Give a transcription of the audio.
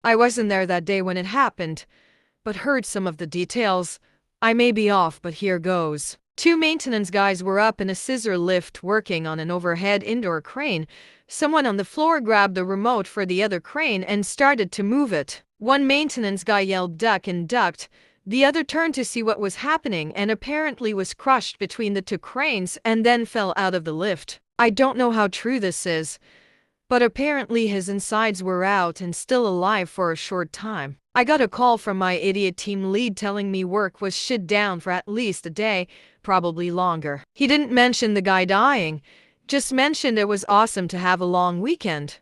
I wasn't there that day when it happened, but heard some of the details. I may be off, but here goes. Two maintenance guys were up in a scissor lift working on an overhead indoor crane. Someone on the floor grabbed the remote for the other crane and started to move it. One maintenance guy yelled duck and ducked. The other turned to see what was happening and apparently was crushed between the two cranes and then fell out of the lift. I don't know how true this is, but apparently his insides were out and still alive for a short time. I got a call from my idiot team lead telling me work was shut down for at least a day, probably longer. He didn't mention the guy dying, just mentioned it was awesome to have a long weekend.